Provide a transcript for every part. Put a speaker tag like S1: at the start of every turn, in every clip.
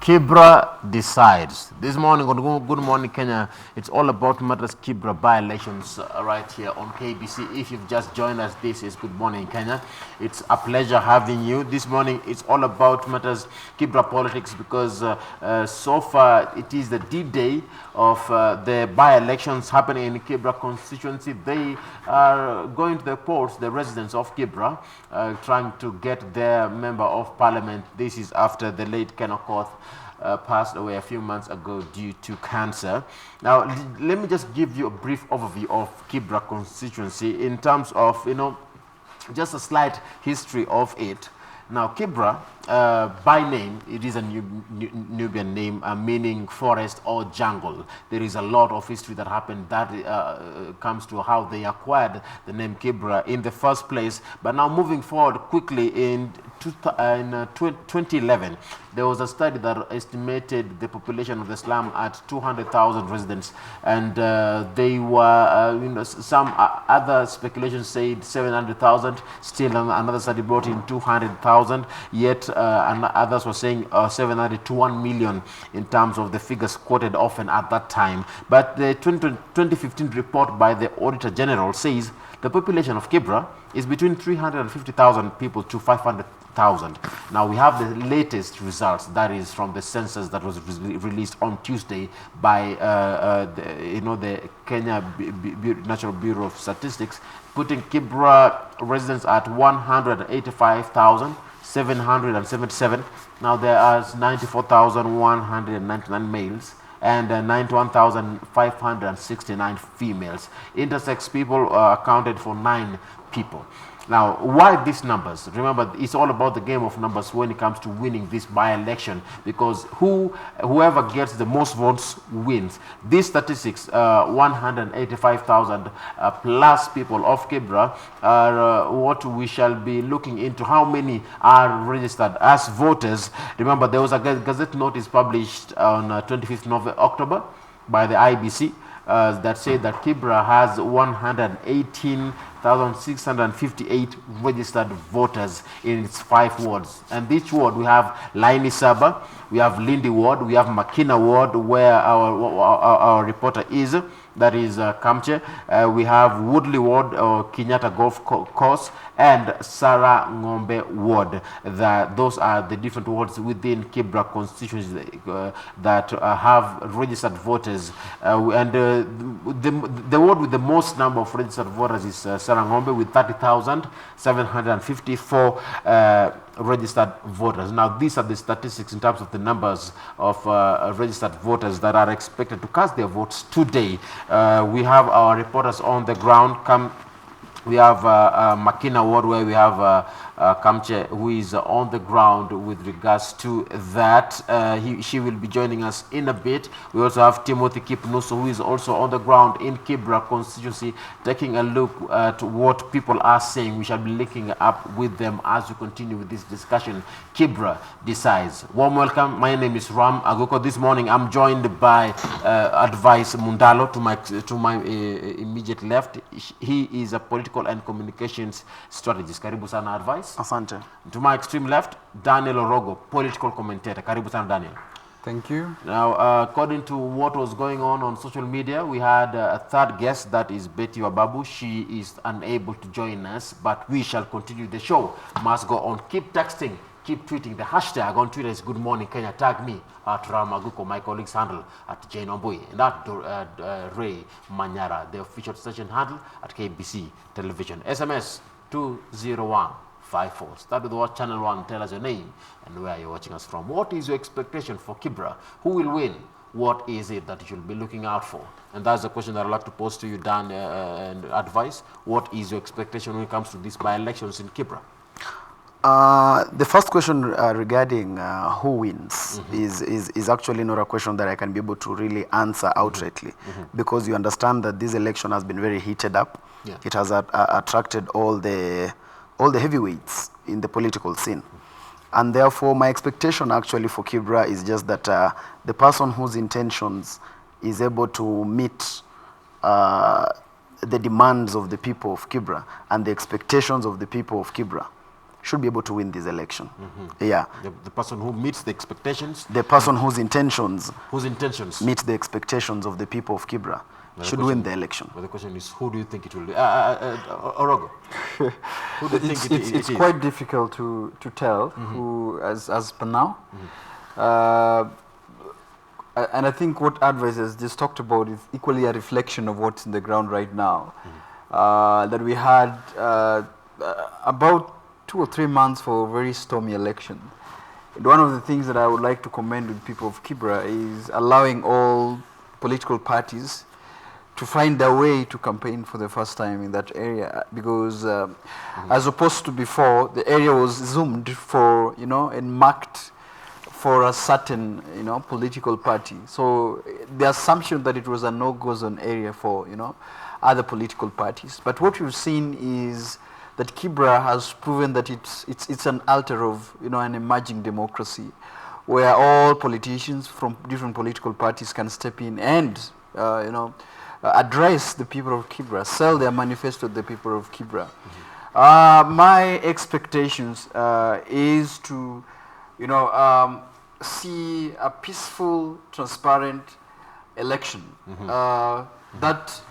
S1: Kibra decides. This morning on Good Morning Kenya, it's all about matters Kibra by-elections right here on KBC. If you've just joined us, this is Good Morning Kenya. It's a pleasure having you. This morning, it's all about matters Kibra politics because so far it is the D-Day of the by-elections happening in Kibra constituency. They are going to the polls, the residents of Kibra, trying to get their member of parliament. This is after the late Ken Okoth passed away a few months ago due to cancer. Now, let me just give you a brief overview of Kibra constituency in terms of, just a slight history of it. Now, Kibra, by name, it is a Nubian name, meaning forest or jungle. There is a lot of history that happened that comes to how they acquired the name Kibra in the first place. But now moving forward quickly, in 2011, there was a study that estimated the population of the slum at 200,000 residents, and they were, some other speculations said 700,000. Still, another study brought in 200,000. Yet, and others were saying 700 to 1 million in terms of the figures quoted often at that time. But the 2015 report by the Auditor General says the population of Kibra is between 350,000 people to 500,000. Now we have the latest results, that is from the census that was released on Tuesday by the Kenya National Bureau of Statistics, putting Kibra residents at 185,777. Now there are 94,199 males and 91,569 females. Intersex people accounted for 9 people. Now, why these numbers? Remember, it's all about the game of numbers when it comes to winning this by-election, because whoever gets the most votes wins. These statistics, 185,000 plus people of Kibra, are what we shall be looking into. How many are registered as voters? Remember, there was a gazette notice published on 25th of October by the IBC that said that Kibra has 118,658 registered voters in its 5 wards. And each ward we have Laini Saba, we have Lindy Ward, we have Makina Ward, where our reporter is, that is Kamche. We have Woodley Ward, or Kenyatta Golf Course, and Sarah Ngombe Ward. Those are the different wards within Kibra constituencies that have registered voters. And the ward with the most number of registered voters is Sarah Ngombe with 30,754 registered voters. Now, these are the statistics in terms of the numbers of registered voters that are expected to cast their votes today. We have our reporters on the ground. We have Makina Ward, where we have Kamche, who is on the ground with regards to that. She will be joining us in a bit. We also have Timothy Kipnuso, who is also on the ground in Kibra constituency, taking a look at what people are saying. We shall be linking up with them as we continue with this discussion. Kibra decides. Warm welcome. My name is Ram Aguko. This morning I'm joined by Advice Mundalo to my immediate left. He is a political and communications strategist. Karibu sana Advice.
S2: Asante.
S1: To my extreme left, Daniel Orogo, political commentator. Karibu sana Daniel.
S2: Thank you.
S1: Now, according to what was going on social media, we had a third guest, that is Betty Wababu. She is unable to join us, but we shall continue the show. Must go on. Keep texting, keep tweeting. The hashtag on Twitter is Good Morning Kenya. Tag me at Ramaguko, my colleague's handle at Jane Ombui, and at Ray Manyara, the official station handle at KBC Television. SMS 20154. Start with the word channel 1. Tell us your name and where you're watching us from. What is your expectation for Kibra? Who will win? What is it that you should be looking out for? And that's the question that I'd like to pose to you, Dan, and Advice. What is your expectation when it comes to these by-elections in Kibra?
S2: The first question regarding who wins is actually not a question that I can be able to really answer outrightly, because you understand that this election has been very heated up. Yeah. It has attracted all the heavyweights in the political scene. And therefore, my expectation actually for Kibra is just that the person whose intentions is able to meet the demands of the people of Kibra and the expectations of the people of Kibra should be able to win this election. Yeah.
S1: The person who meets the expectations.
S2: The person whose intentions
S1: meet
S2: the expectations of the people of Kibra should win the election.
S1: But the question is, who do you think it will be? Orogo, who do you think
S3: it's quite difficult to tell who, as per now. And I think what advisors just talked about is equally a reflection of what's in the ground right now. That we had about 2 or 3 months for a very stormy election. And one of the things that I would like to commend with people of Kibra is allowing all political parties to find a way to campaign for the first time in that area, because as opposed to before, the area was zoomed for, and marked for a certain, political party. So the assumption that it was a no-go zone area for, other political parties. But what we've seen is that Kibra has proven that it's an altar of, an emerging democracy, where all politicians from different political parties can step in and, address the people of Kibra, sell their manifesto to the people of Kibra. My expectations is to, see a peaceful, transparent election that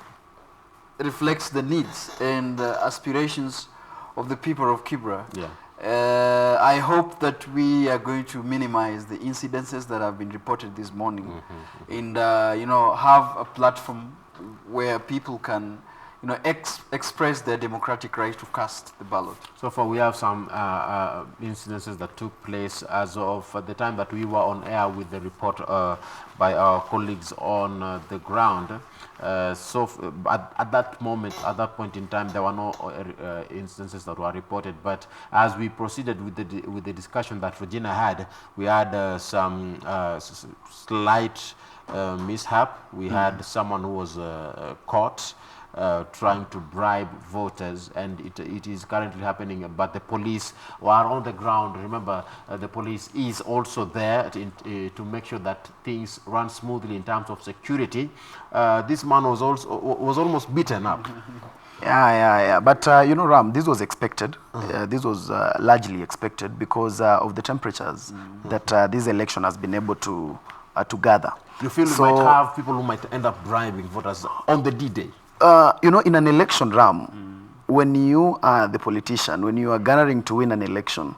S3: reflects the needs and aspirations of the people of Kibra.
S1: Yeah.
S3: I hope that we are going to minimize the incidences that have been reported this morning, and have a platform where people can, express their democratic right to cast the ballot.
S1: So far, we have some incidences that took place as of the time that we were on air with the report by our colleagues on the ground. At that point in time, there were no instances that were reported. But as we proceeded with the discussion that Regina had, we had some slight mishap. We had someone who was caught trying to bribe voters, and it is currently happening, but the police were on the ground. Remember, the police is also there to make sure that things run smoothly in terms of security. This man was almost beaten up.
S2: Yeah. But, Ram, this was expected. This was largely expected because of the temperatures that this election has been able to gather.
S1: You feel we might have people who might end up bribing voters on the D-Day?
S2: In an election, Ram, when you are the politician, when you are garnering to win an election,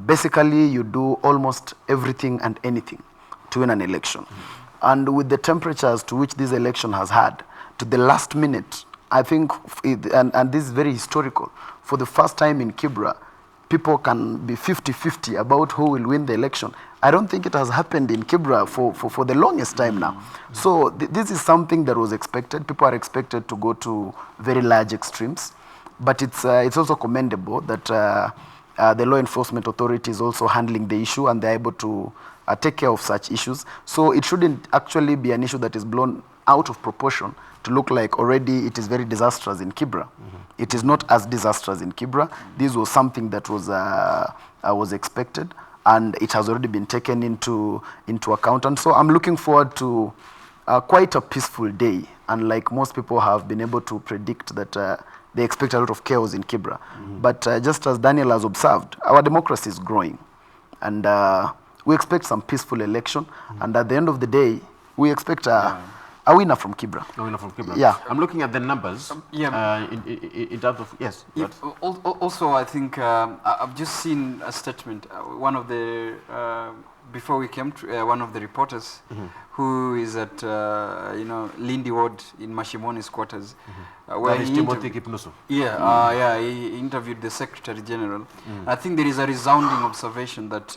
S2: basically you do almost everything and anything to win an election. And with the temperatures to which this election has had, to the last minute, I think, and this is very historical, for the first time in Kibra, people can be 50-50 about who will win the election. I don't think it has happened in Kibra for the longest time now. So this is something that was expected. People are expected to go to very large extremes. But it's also commendable that the law enforcement authority is also handling the issue, and they're able to take care of such issues. So it shouldn't actually be an issue that is blown out of proportion to look like already it is very disastrous in Kibra. It is not as disastrous in Kibra. This was something that was expected, and it has already been taken into account. And so I'm looking forward to quite a peaceful day. And like most people have been able to predict that they expect a lot of chaos in Kibra. But just as Daniel has observed, our democracy is growing. And we expect some peaceful election. And at the end of the day, we expect a winner from Kibra.
S1: A winner from Kibra.
S2: Yeah.
S1: I'm looking at the numbers. In terms of, yes.
S3: Also, I think I've just seen a statement. One of the, before we came to, one of the reporters who is at, Lindy Ward in Mashimoni's quarters.
S1: Where he Timothy Kipnusu.
S3: He interviewed the Secretary General. I think there is a resounding observation that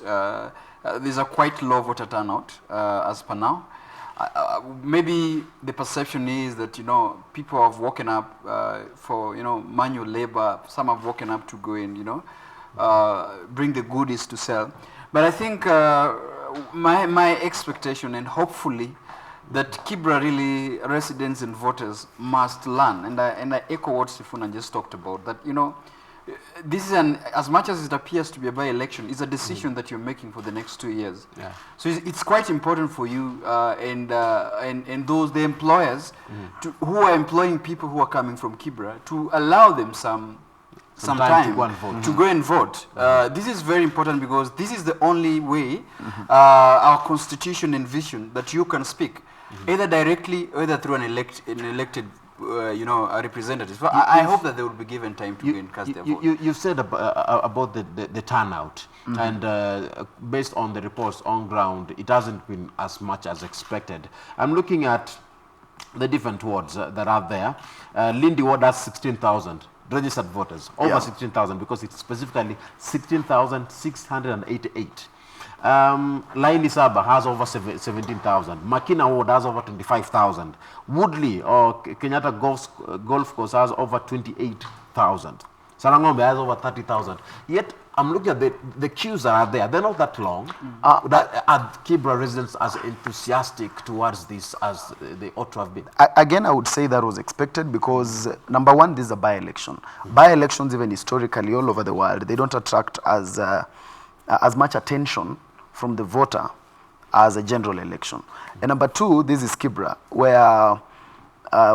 S3: there's a quite low voter turnout as per now. Maybe the perception is that, people have woken up for, manual labor. Some have woken up to go and, bring the goodies to sell. But I think my expectation, and hopefully, that Kibra really residents and voters must learn, and I echo what Sifuna just talked about, that, this is as much as it appears to be a by-election, it's a decision that you're making for the next 2 years.
S1: Yeah.
S3: So it's quite important for you and those, the employers, who are employing people who are coming from Kibra, to allow them some some
S1: time
S3: time
S1: to go and vote.
S3: to go and vote. This is very important because this is the only way our constitution envision that you can speak, either directly or either through an elected a representative. So I hope that they will be given time to go and cast their vote.
S1: You said about the turnout, and based on the reports on ground, it hasn't been as much as expected. I'm looking at the different wards that are there. Lindy ward has 16,000 registered voters, over 16,000, because it's specifically 16,688. Laini Saba has over 17,000. Makina Ward has over 25,000. Woodley or Kenyatta Golf Course has over 28,000. Sarangombe has over 30,000. Yet I'm looking at the queues that are there. They're not that long. Are Kibra residents as enthusiastic towards this as they ought to have been?
S2: Again, I would say that was expected because, number one, this is a by-election. By-elections, even historically, all over the world, they don't attract as much attention from the voter as a general election. And number two, this is Kibra, where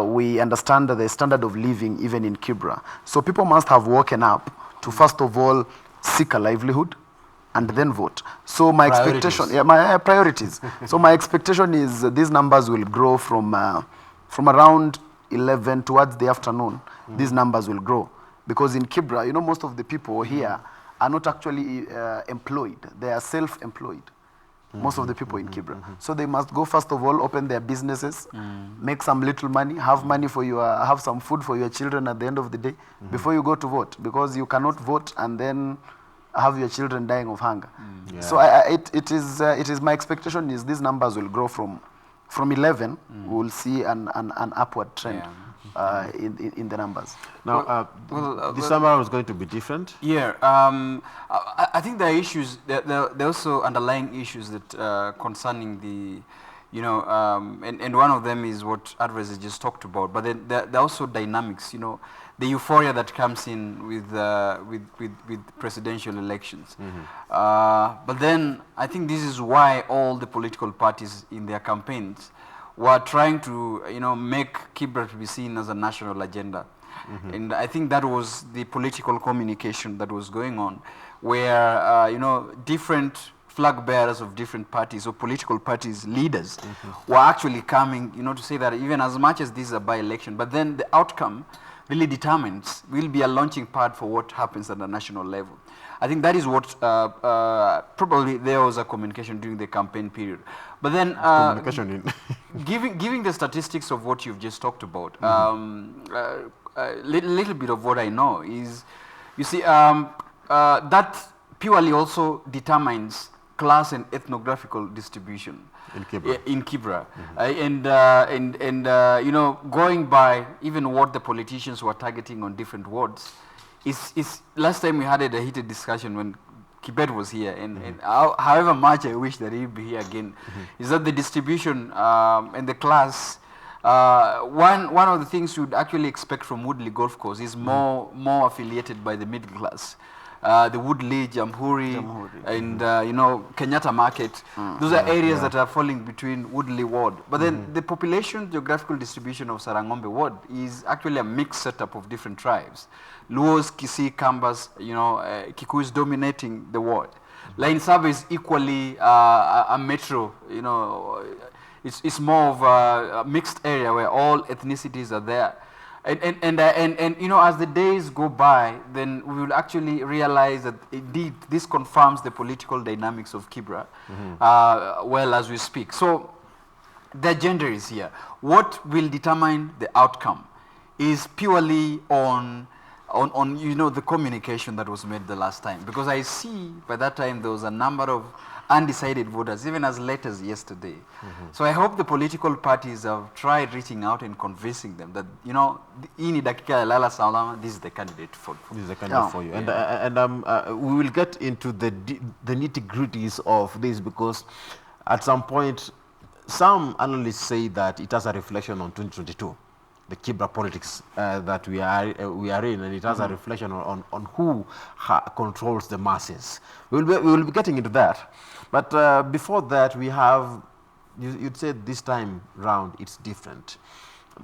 S2: we understand the standard of living even in Kibra. So people must have woken up to, first of all, seek a livelihood and then vote. So my expectation, my priorities. So my expectation is these numbers will grow from around 11 towards the afternoon. These numbers will grow because in Kibra, most of the people here are not actually employed. They are self-employed. Most of the people in Kibra. So they must go, first of all, open their businesses, make some little money, have some food for your children at the end of the day before you go to vote, because you cannot vote and then have your children dying of hunger. So it is my expectation is these numbers will grow from 11. We will see an upward trend. In the numbers.
S1: Now, December was going to be different.
S3: Yeah, I think there are issues. There are also underlying issues that concerning the, and one of them is what advisors just talked about. But then there are also dynamics. The euphoria that comes in with presidential elections. But then I think this is why all the political parties in their campaigns were trying to, make Kibra to be seen as a national agenda. And I think that was the political communication that was going on, where, different flag bearers of different parties or political parties leaders were actually coming, to say that even as much as this is a by-election, but then the outcome really will be a launching pad for what happens at the national level. I think that is what probably there was a communication during the campaign period. But then giving the statistics of what you've just talked about, a little bit of what I know is, you see, that purely also determines class and ethnographical distribution in Kibra. Going by even what the politicians were targeting on different wards, is last time we had a heated discussion when Kibet was here, and however much I wish that he'd be here again, is that the distribution and the class, one of the things you'd actually expect from Woodley Golf Course is more affiliated by the middle class. The Woodley, Jamhuri, and Kenyatta Market. Those are areas that are falling between Woodley Ward. But then the population geographical distribution of Sarangombe Ward is actually a mixed setup of different tribes. Luos, Kisii, Kambas, Kikuyus dominating the ward. Lain Saba is equally a metro, it's more of a mixed area where all ethnicities are there. And as the days go by, then we will actually realize that indeed this confirms the political dynamics of Kibra well as we speak. So the agenda is here. What will determine the outcome is purely on the communication that was made the last time, because I see by that time there was a number of undecided voters, even as late as yesterday. So I hope the political parties have tried reaching out and convincing them that, this is the candidate for you.
S1: This is the candidate for you. And we will get into the nitty-gritties of this, because at some point, some analysts say that it has a reflection on 2022. The Kibra politics that we are in, and it has a reflection on who controls the masses. We will be getting into that. But before that, we have, you'd say this time round it's different.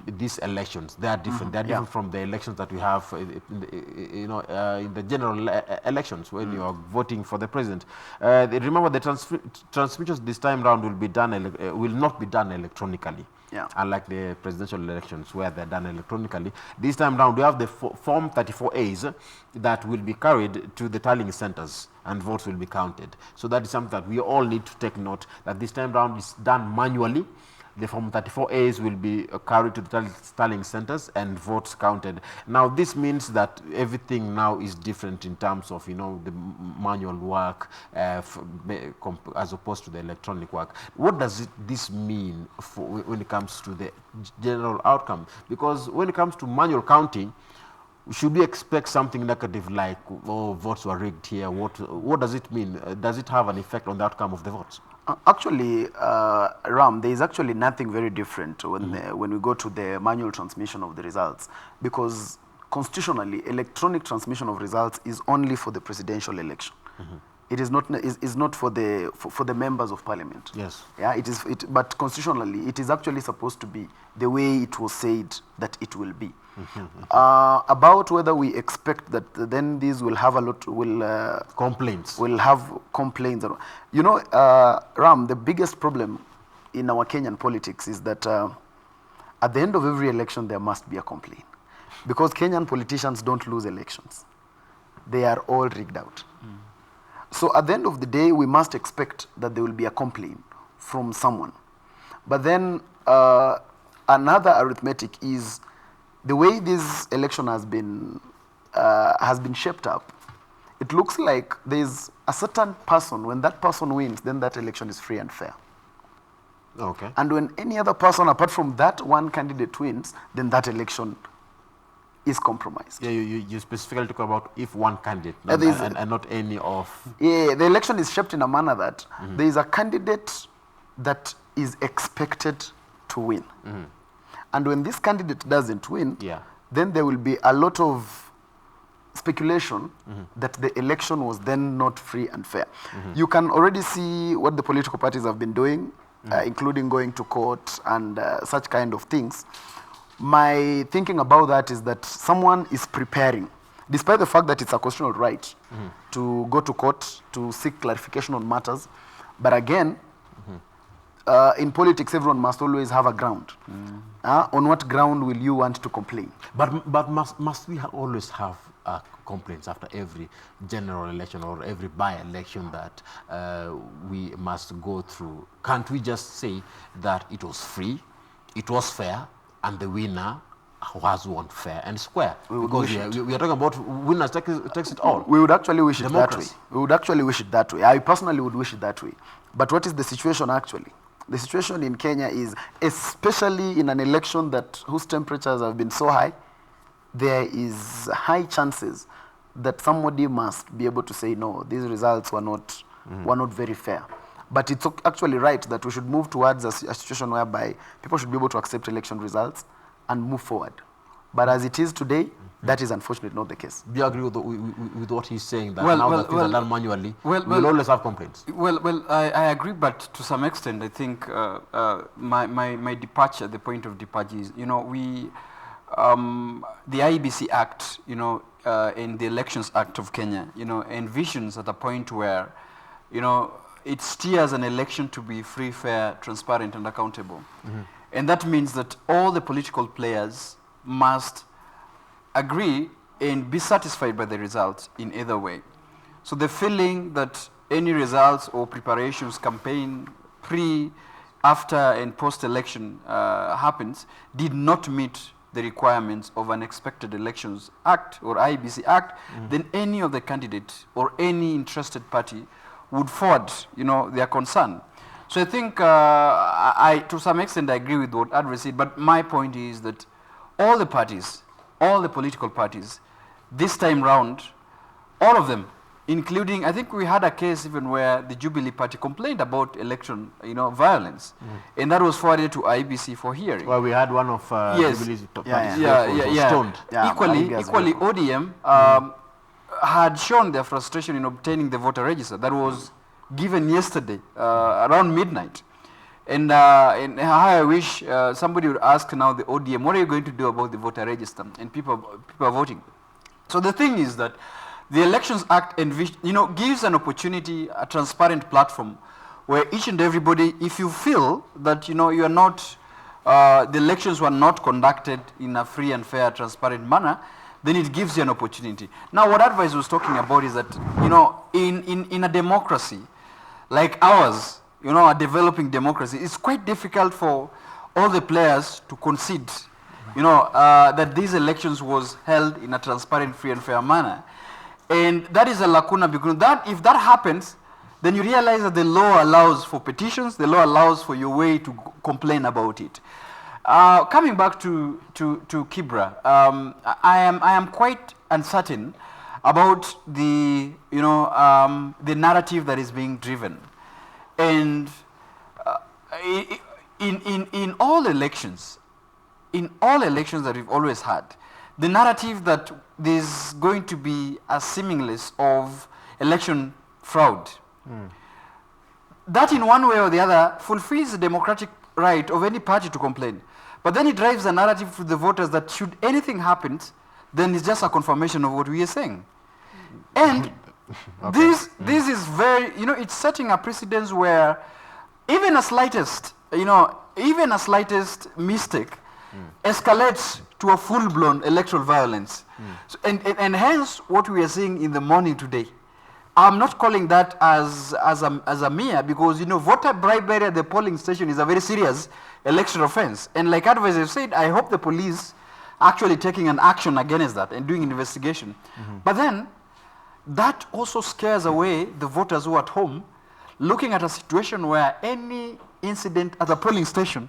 S1: these elections, they are different. They are different from the elections that we have, in the general elections when you are voting for the president. Remember, the transmissions this time round will not be done electronically.
S2: Yeah.
S1: Unlike the presidential elections where they're done electronically. This time round, we have the Form 34As that will be carried to the tallying centers and votes will be counted. So that is something that we all need to take note, that this time round is done manually. The Form 34As will be carried to the tallying centers and votes counted. Now, this means that everything now is different in terms of, the manual work as opposed to the electronic work. What does this mean when it comes to the general outcome? Because when it comes to manual counting, should we expect something negative like, oh, votes were rigged here? What does it mean? Does it have an effect on the outcome of the votes?
S2: Actually, Ram, there is actually nothing very different when we go to the manual transmission of the results, because constitutionally, electronic transmission of results is only for the presidential election. It is not for the members of parliament.
S1: Yes.
S2: Yeah. But constitutionally, it is actually supposed to be the way it was said that it will be. About whether we expect that then these will have
S1: complaints.
S2: Will have complaints. Ram, the biggest problem in our Kenyan politics is that at the end of every election there must be a complaint, because Kenyan politicians don't lose elections; they are all rigged out. So at the end of the day, we must expect that there will be a complaint from someone. But then another arithmetic is the way this election has been shaped up. It looks like there's a certain person, when that person wins, then that election is free and fair.
S1: Okay.
S2: And when any other person apart from that one candidate wins, then that election is compromised.
S1: Yeah, you specifically talk about if one candidate, and not any of...
S2: Yeah, the election is shaped in a manner that there is a candidate that is expected to win. And when this candidate doesn't win, then there will be a lot of speculation that the election was then not free and fair. You can already see what the political parties have been doing, including going to court and such kind of things. My thinking about that is that someone is preparing, despite the fact that it's a constitutional right to go to court to seek clarification on matters. But again, in politics, everyone must always have a ground. On what ground will you want to complain?
S1: But must we always have complaints after every general election or every by-election that we must go through? Can't we just say that it was free, it was fair, and the winner has won fair and square? Because we are talking about winners takes it all.
S2: We would actually wish
S1: Democracy.
S2: it that way. We would actually wish it that way. I personally would wish it that way. But what is the situation actually? The situation in Kenya is, especially in an election whose temperatures have been so high, there is high chances that somebody must be able to say, no, these results were not very fair. But it's actually right that we should move towards a situation whereby people should be able to accept election results and move forward. But as it is today, that is unfortunately not the case.
S1: Do you agree with what he's saying, that now that things are done manually, we'll always have complaints?
S3: Well, I agree, but to some extent, I think my departure, the point of departure is, the IEBC Act, and the Elections Act of Kenya, envisions at a point where, it steers an election to be free, fair, transparent, and accountable. And that means that all the political players must agree and be satisfied by the results in either way. So the feeling that any results or preparations, campaign, pre, after, and post-election happens did not meet the requirements of an Expected Elections Act or IEBC Act, then any of the candidates or any interested party would forward, their concern. So I think, to some extent, I agree with what Adre said, but my point is that all the parties, all the political parties, this time round, all of them, including, I think we had a case even where the Jubilee Party complained about election, violence, and that was forwarded to IEBC for hearing.
S1: Well, we had one of Jubilee's parties stoned.
S3: Equally, ODM had shown their frustration in obtaining the voter register that was given yesterday around midnight. And how I wish somebody would ask now the ODM, what are you going to do about the voter register? And people are voting. So the thing is that the Elections Act gives an opportunity, a transparent platform where each and everybody, if you feel that you are not, the elections were not conducted in a free and fair, transparent manner, then it gives you an opportunity. Now, what advice was talking about is that in a democracy like ours, a developing democracy, it's quite difficult for all the players to concede, that these elections was held in a transparent, free and fair manner. And that is a lacuna, because if that happens, then you realize that the law allows for petitions, the law allows for your way to complain about it. Coming back to Kibra, I am quite uncertain about the narrative that is being driven. And in all elections that we've always had, the narrative that there's going to be a seamless of election fraud, that in one way or the other fulfills the democratic right of any party to complain. But then it drives a narrative to the voters that should anything happen, then it's just a confirmation of what we are saying. And okay. This is very, it's setting a precedence where even a slightest mistake escalates to a full-blown electoral violence. So, and hence what we are seeing in the morning today. I'm not calling that as a mere, because voter bribery at the polling station is a very serious election offense. And like advisors said, I hope the police actually taking an action against that and doing investigation. But then that also scares away the voters who are at home, looking at a situation where any incident at a polling station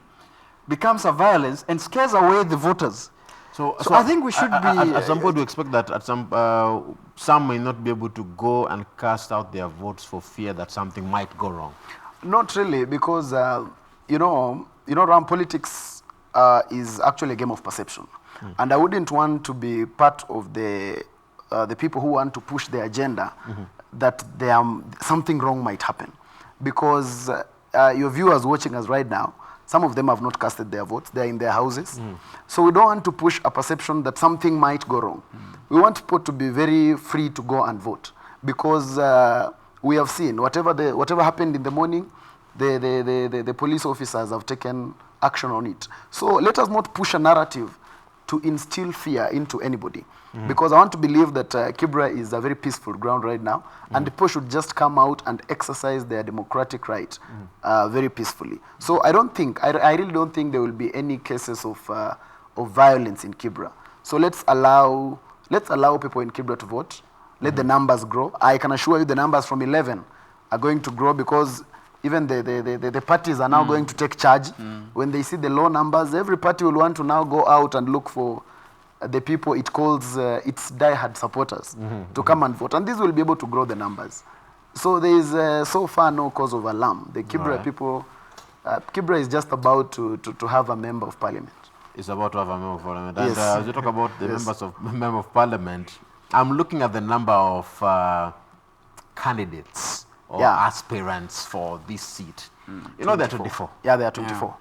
S3: becomes a violence and scares away the voters. So I think we should be...
S1: At some point we expect that at some may not be able to go and cast out their votes for fear that something might go wrong.
S2: Not really, because, around politics is actually a game of perception. And I wouldn't want to be part of the people who want to push the agenda that something wrong might happen. Because your viewers watching us right now, some of them have not casted their votes. They're in their houses. So we don't want to push a perception that something might go wrong. We want people to be very free to go and vote, because we have seen whatever happened in the morning, the police officers have taken action on it. So let us not push a narrative to instill fear into anybody. Because I want to believe that Kibra is a very peaceful ground right now, and people should just come out and exercise their democratic right very peacefully. So I really don't think there will be any cases of violence in Kibra. So let's allow people in Kibra to vote. Let the numbers grow. I can assure you the numbers from 11 are going to grow, because even the parties are now going to take charge. When they see the low numbers, every party will want to now go out and look for the people it calls its die-hard supporters to come and vote. And this will be able to grow the numbers. So there is so far no cause of alarm. The Kibra people, Kibra is just about to have a member of parliament.
S1: It's about to have a member of parliament.
S2: Yes.
S1: And as you talk about the member of parliament, I'm looking at the number of candidates or aspirants for this seat. There are 24.
S2: Yeah, there are 24.
S1: Yeah.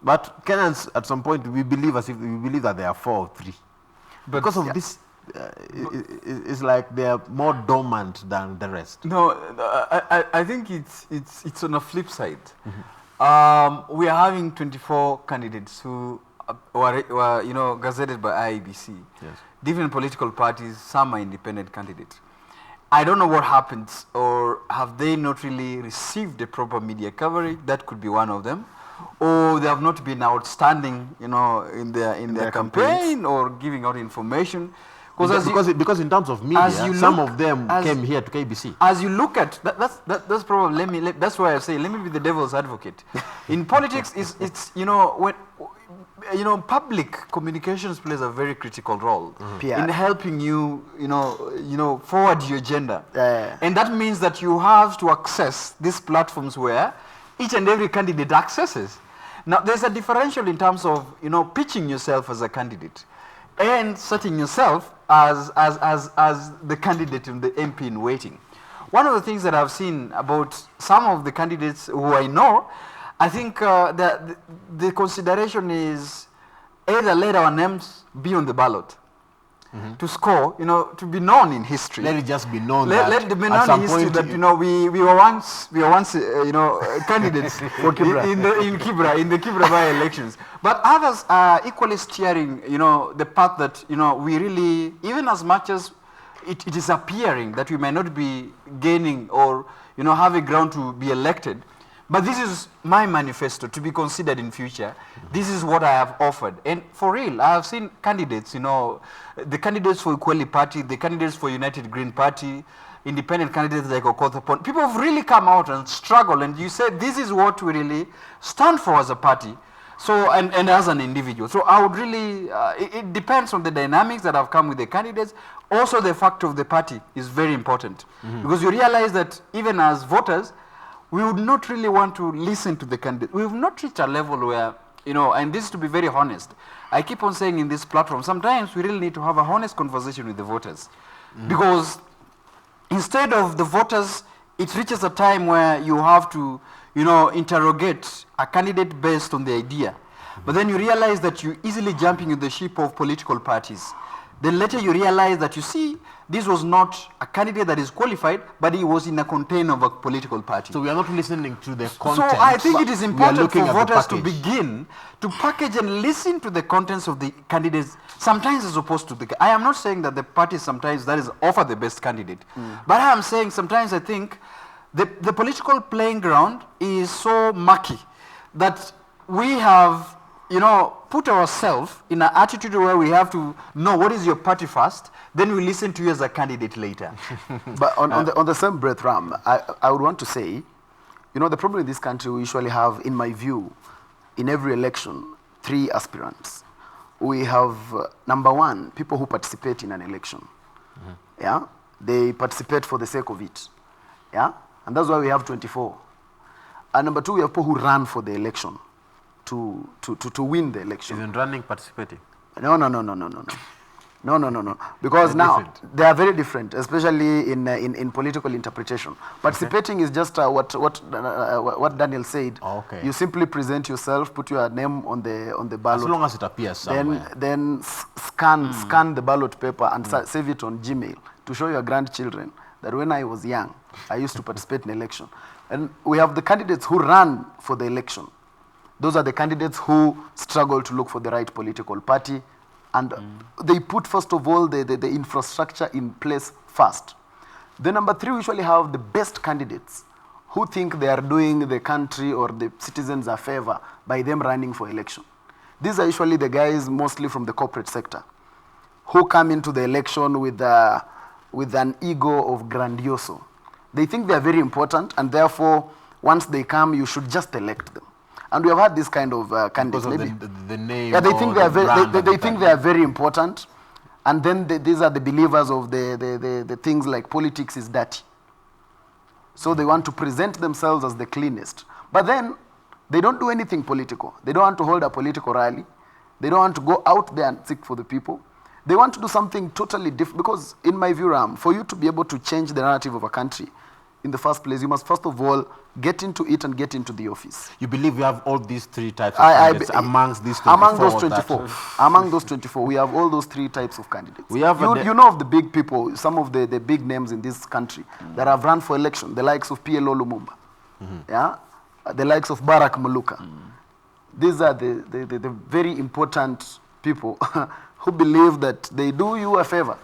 S1: But Kenyans, at some point, we believe that there are 4 or 3. But because of this, it's like they are more dormant than the rest.
S3: No, I think it's on the flip side. We are having 24 candidates who were gazetted by IEBC. Yes. Different political parties, some are independent candidates. I don't know what happens, or have they not really received the proper media coverage? That could be one of them. Or they have not been outstanding, in their campaign or giving out information.
S1: Because in terms of media, some of them came here to KBC.
S3: As you look at that's probably that's why I say let me be the devil's advocate. In politics, it's when public communications plays a very critical role in helping you forward your agenda, and that means that you have to access these platforms where each and every candidate accesses. Now, there's a differential in terms of pitching yourself as a candidate and setting yourself as the candidate in the MP in waiting. One of the things that I've seen about some of the candidates who I know, I think the consideration is either let our names be on the ballot to score, to be known in history.
S1: Let it just be known
S3: Let it be known in history that we were once candidates
S2: For Kibra.
S3: in the Kibra by-elections. But others are equally steering the path that we really, even as much as it is appearing that we may not be gaining or have a ground to be elected. But this is my manifesto to be considered in future. This is what I have offered. And for real, I have seen candidates, the candidates for Equality Party, the candidates for United Green Party, independent candidates like Okothapon. People have really come out and struggled, and you said this is what we really stand for as a party. So, and as an individual. So I would really, it depends on the dynamics that have come with the candidates. Also the fact of the party is very important. Because you realize that even as voters, we would not really want to listen to the candidate. We have not reached a level where, and this is to be very honest. I keep on saying in this platform, sometimes we really need to have a honest conversation with the voters. Because instead of the voters, it reaches a time where you have to, interrogate a candidate based on the idea. But then you realize that you're easily jumping in the ship of political parties. Then later you realize that, this was not a candidate that is qualified, but he was in a container of a political party.
S1: So we are not listening to the content.
S3: So I think it is important for voters to
S1: package.
S3: begin to package and listen to the contents of the candidates, sometimes as opposed to the... I am not saying that the party sometimes that is offer the best candidate. But I am saying sometimes I think the political playing ground is so murky that we have put ourselves in an attitude where we have to know what is your party first, then we listen to you as a candidate later.
S2: But on the same breath, Ram, I would want to say, the problem in this country, we usually have, in my view, in every election, 3 aspirants. We have, number one, people who participate in an election. Yeah? They participate for the sake of it. Yeah? And that's why we have 24. And number 2, we have people who run for the election. To win the election.
S1: Isn't running participating?
S2: No. Because now they are very different, especially in political interpretation. Participating is just what Daniel said.
S1: Okay.
S2: You simply present yourself, put your name on the ballot.
S1: As long as it appears somewhere.
S2: Then scan the ballot paper and save it on Gmail to show your grandchildren that when I was young, I used to participate in election. And we have the candidates who run for the election. Those are the candidates who struggle to look for the right political party, and they put, first of all, the infrastructure in place first. Then number 3, we usually have the best candidates who think they are doing the country or the citizens a favor by them running for election. These are usually the guys mostly from the corporate sector who come into the election with an ego of grandioso. They think they are very important, and therefore, once they come, you should just elect them. And we have had this kind of candidates.
S1: Because of the name.
S2: Yeah, they think they are
S1: they
S2: think they are very important, and then these are the believers of the things like politics is dirty. So they want to present themselves as the cleanest, but then they don't do anything political. They don't want to hold a political rally. They don't want to go out there and seek for the people. They want to do something totally different. Because in my view, Ram, for you to be able to change the narrative of a country, in the first place, you must first of all get into it and get into the office.
S1: You believe we have all these 3 types of candidates amongst these 24?
S2: Among those 24. Among those 24, we have all those 3 types of candidates.
S1: We have
S2: you know of the big people, some of the big names in this country that have run for election, the likes of PLO Lumumba, yeah, the likes of Barack Muluka. These are the very important people who believe that they do you a favor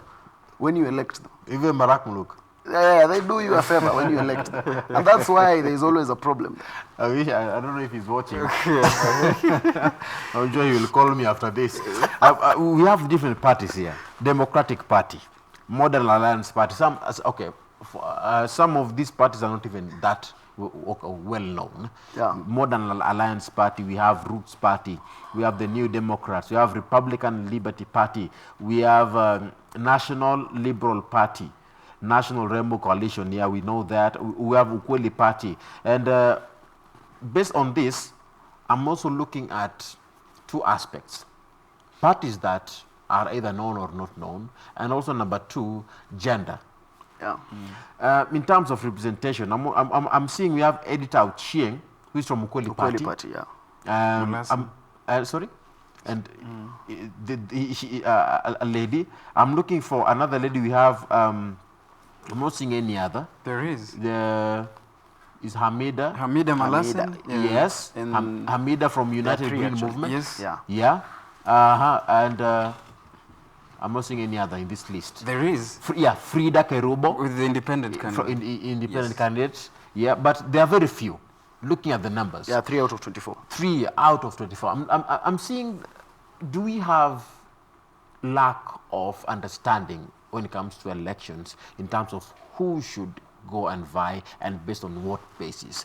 S2: when you elect them.
S1: Even Barack Muluka.
S2: Yeah, they do you a favor when you elect them. And that's why there's always a problem.
S1: I don't know if he's watching. I'm sure he will call me after this. We have different parties here. Democratic Party, Modern Alliance Party. Some of these parties are not even that well known.
S2: Yeah.
S1: Modern Alliance Party, we have Roots Party, we have the New Democrats, we have Republican Liberty Party, we have National Liberal Party, National Rainbow Coalition, yeah, we know that. We have Ukweli Party. And based on this, I'm also looking at 2 aspects. Parties that are either known or not known, and also number 2, gender.
S2: Yeah.
S1: In terms of representation, I'm seeing we have Editor Uchieng, who is from Ukweli Party.
S2: Ukweli Party, yeah.
S1: Sorry? And a lady. I'm looking for another lady. We have, I'm not seeing any other.
S3: There is.
S1: Is Hamida.
S3: Hamida Malasin.
S1: Yes. Hamida from United Green Movement.
S3: Yes.
S2: Yeah.
S1: Yeah. And I'm not seeing any other in this list.
S3: There is.
S1: Frida Kerubo.
S3: With the independent candidate.
S1: Independent candidates. Yeah, but there are very few. Looking at the numbers.
S2: Yeah, 3 out of 24.
S1: 3 out of 24. I'm seeing, do we have lack of understanding when it comes to elections in terms of who should go and vie and based on what basis?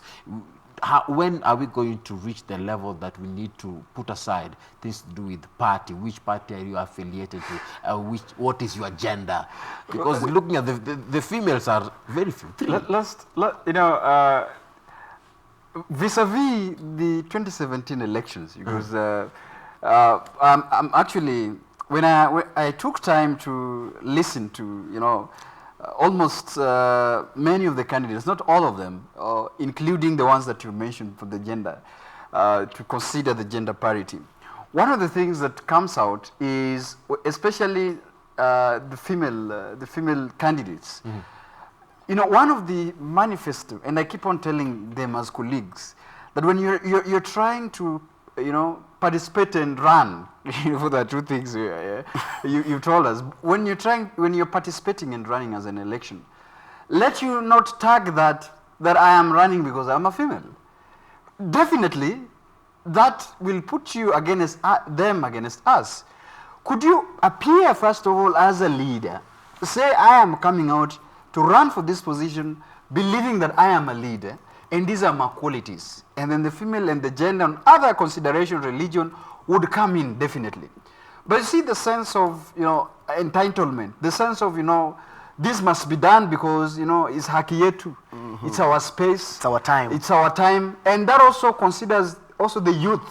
S1: When are we going to reach the level that we need to put aside things to do with party? Which party are you affiliated to? What is your agenda? Because looking at the females are very few.
S3: Vis-a-vis the 2017 elections, because I'm actually, when I took time to listen to, almost many of the candidates, not all of them, including the ones that you mentioned for the gender, to consider the gender parity. One of the things that comes out is, especially the female candidates. One of the manifesto, and I keep on telling them as colleagues, that when you're trying to, participate and run, for the two things you told us, when you're participating and running as an election, let you not tag that I am running because I'm a female. Definitely, that will put you against them against us. Could you appear first of all as a leader? Say I am coming out to run for this position, believing that I am a leader, and these are my qualities. And then the female and the gender and other consideration, religion, would come in definitely. But you see the sense of, entitlement, the sense of, this must be done because, it's haki yetu, it's our space.
S2: It's our time.
S3: It's our time. And that also considers also the youth.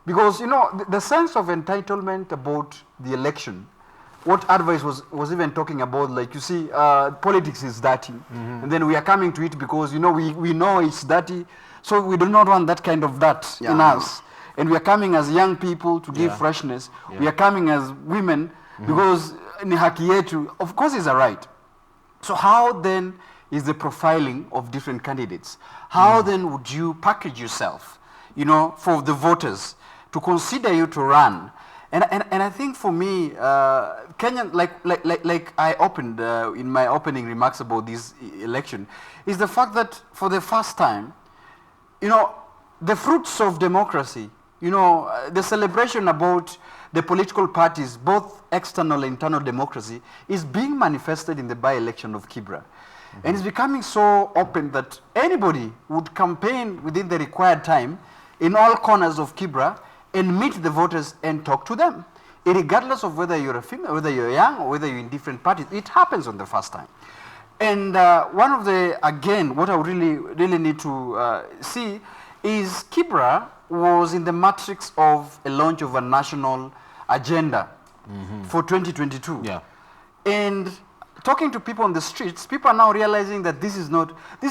S3: Because, the sense of entitlement about the election, what advice was even talking about, like, you see, politics is dirty. And then we are coming to it because, we know it's dirty. So we do not want that kind of dirt in us. And we are coming as young people to give freshness. We are coming as women because ni haki yetu, of course, is a right. So how then is the profiling of different candidates? How then would you package yourself, for the voters to consider you to run? And I think for me, Kenyan, like I opened in my opening remarks about this election, is the fact that for the first time, the fruits of democracy, the celebration about the political parties, both external and internal democracy, is being manifested in the by-election of Kibra. And it's becoming so open that anybody would campaign within the required time in all corners of Kibra and meet the voters and talk to them. Regardless of whether you're a female, whether you're young, or whether you're in different parties, it happens on the first time. And one of the, again, what I really need to see is Kibra was in the matrix of a launch of a national agenda for 2022. Yeah. And talking to people on the streets, people are now realizing that this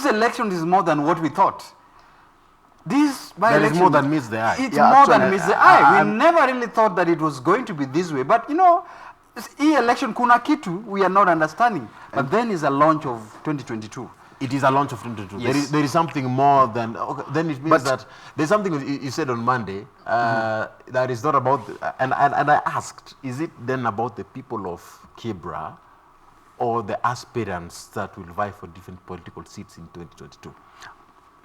S3: election is more than what we thought.
S1: There is more than meets the eye.
S3: It's more than meets the eye. We never really thought that it was going to be this way. But e-election kuna kitu we are not understanding. But then is a launch of 2022.
S1: It is a launch of 2022.
S3: Yes.
S1: There is something more than, then it means that there's something you said on Monday that is not about, and I asked, is it then about the people of Kibra or the aspirants that will vie for different political seats in 2022?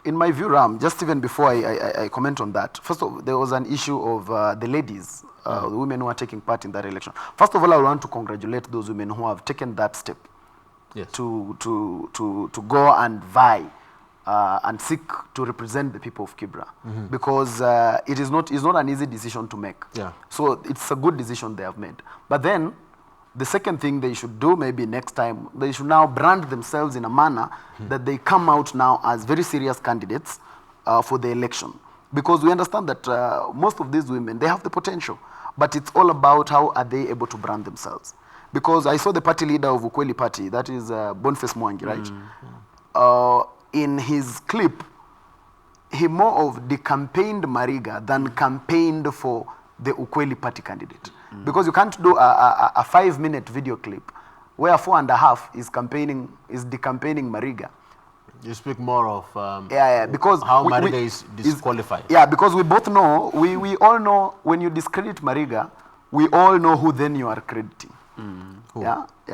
S2: In my view, Ram, just even before I comment on that, first of all, there was an issue of the ladies, the women who are taking part in that election. First of all, I want to congratulate those women who have taken that step to go and vie and seek to represent the people of Kibra, because it's not an easy decision to make. Yeah. So it's a good decision they have made. But then, the second thing they should do maybe next time, they should now brand themselves in a manner that they come out now as very serious candidates for the election. Because we understand that most of these women, they have the potential, but it's all about how are they able to brand themselves. Because I saw the party leader of Ukweli Party, that is Boniface Mwangi, right? In his clip, he more of decampaigned Mariga than campaigned for the Ukweli party candidate. Because you can't do a 5-minute video clip where 4.5 is decampaigning Mariga.
S1: You speak more of
S2: because
S1: how Mariga is disqualified.
S2: Because we both know, we all know when you discredit Mariga, we all know who then you are crediting.